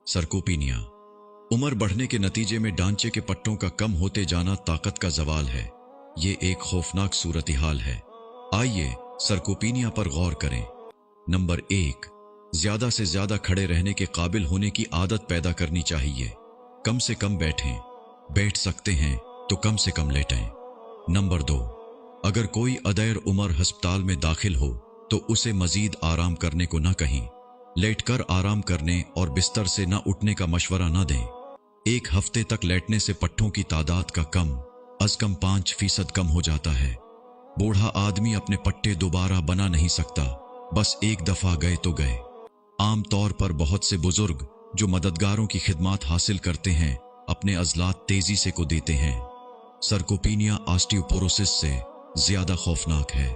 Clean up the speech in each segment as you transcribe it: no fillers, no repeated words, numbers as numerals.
सरकोपीनिया। उम्र बढ़ने के नतीजे में ढांचे के पट्टों का कम होते जाना ताकत का जवाल है। ये एक खौफनाक सूरत-ए-हाल है। आइए सरकोपीनिया पर गौर करें। नंबर 1, ज्यादा से ज्यादा खड़े रहने के काबिल होने की आदत पैदा करनी चाहिए। कम से कम बैठें, बैठ सकते हैं तो कम से कम लेटें। नंबर 2, अगर कोई अदैर उम्र अस्पताल में दाखिल हो तो उसे मजीद आराम करने को न कहें। लेटकर आराम करने और बिस्तर से न उठने का मशवरा न दें। 1 हफ्ते तक लेटने से पट्टों की तादाद का कम अज कम 5% कम हो जाता है। बूढ़ा आदमी अपने पट्टे दोबारा बना नहीं सकता, बस एक दफा गए तो गए। आम तौर पर बहुत से बुजुर्ग जो मददगारों की खिदमत हासिल करते हैं अपने अजलात तेजी से को देते हैं। सरकोपीनिया ऑस्टियोपोरोसिस से ज्यादा खौफनाक है।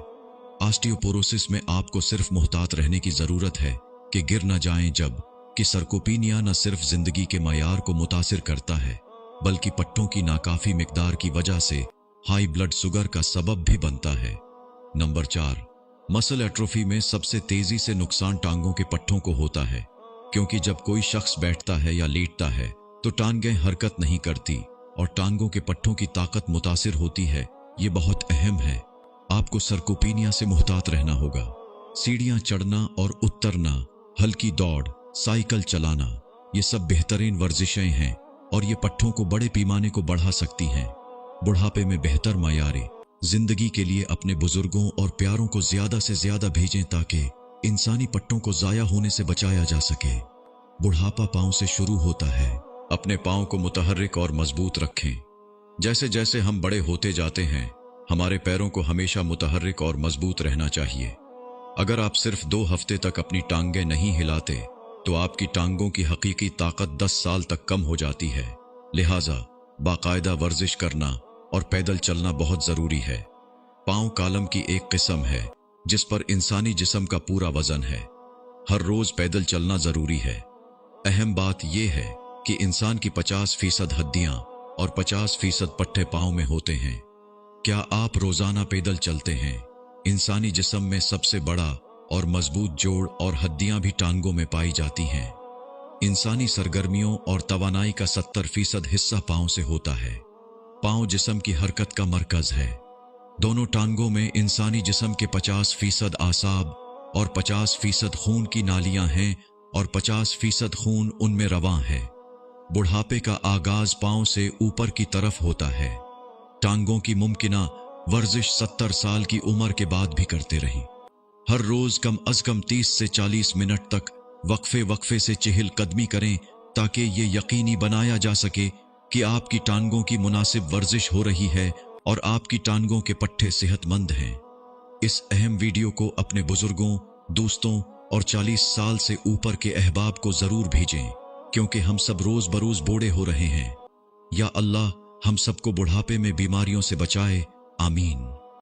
ऑस्टियोपोरोसिस में आपको सिर्फ मुहतात रहने की जरूरत है कि गिर न जाएं, जब कि सरकोपीनिया न सिर्फ जिंदगी के मयार को मुतासिर करता है बल्कि पट्टों की नाकाफी मिकदार की वजह से हाई ब्लड शुगर का सबब भी बनता है। नंबर 4, मसल एट्रोफी में सबसे तेजी से नुकसान टांगों के पट्टों को होता है, क्योंकि जब कोई शख्स बैठता है या लेटता है तो टांगें हरकत नहीं करती और टांगों के पट्टों की ताकत मुतासिर होती है। ये बहुत अहम है। आपको सरकोपीनिया से मुहतात रहना होगा। सीढ़ियां चढ़ना और उतरना, हल्की दौड़, साइकिल चलाना, ये सब बेहतरीन वर्जिशें हैं और ये पट्टों को बड़े पैमाने को बढ़ा सकती हैं। बुढ़ापे में बेहतर मयारे जिंदगी के लिए अपने बुजुर्गों और प्यारों को ज्यादा से ज्यादा भेजें ताकि इंसानी पट्टों को जाया होने से बचाया जा सके। बुढ़ापा पांव से शुरू होता है। अपने पांव को मुतहर्रिक और मजबूत रखें। जैसे जैसे हम बड़े होते जाते हैं हमारे पैरों को हमेशा मुतहर्रिक और मजबूत रहना चाहिए। अगर आप सिर्फ 2 हफ्ते तक अपनी टांगें नहीं हिलाते तो आपकी टांगों की हकीकी ताकत 10 साल तक कम हो जाती है। लिहाजा बाकायदा वर्जिश करना और पैदल चलना बहुत जरूरी है। पांव कालम की एक किस्म है जिस पर इंसानी जिस्म का पूरा वजन है। हर रोज पैदल चलना जरूरी है। अहम बात यह है कि इंसान की 50% हड्डियां और 50% पट्टे पांव में होते हैं। क्या आप रोजाना पैदल चलते हैं? इंसानी जिस्म में सबसे बड़ा और मजबूत जोड़ और हड्डियां भी टांगों में पाई जाती हैं। इंसानी सरगर्मियों और तवानाई का 70% हिस्सा पांव से होता है। पांव जिस्म की हरकत का मरकज है। दोनों टांगों में इंसानी जिस्म के 50% आसाब और 50% खून की नालियां हैं और 50% खून उनमें रवां है। बुढ़ापे का आगाज पांव से ऊपर की तरफ होता है। टांगों की मुमकिना वर्जिश 70 साल की उम्र के बाद भी करते रहें। हर रोज कम अज कम 30 से 40 मिनट तक वक्फे वक्फे से चहल कदमी करें ताकि ये यकीनी बनाया जा सके कि आपकी टांगों की मुनासिब वर्जिश हो रही है और आपकी टांगों के पट्टे सेहतमंद हैं। इस अहम वीडियो को अपने बुजुर्गों, दोस्तों और 40 साल से ऊपर के अहबाब को जरूर भेजें, क्योंकि हम सब रोज बरोज बूढ़े हो रहे हैं। या अल्लाह हम सबको बुढ़ापे में बीमारियों से बचाए। आमीन।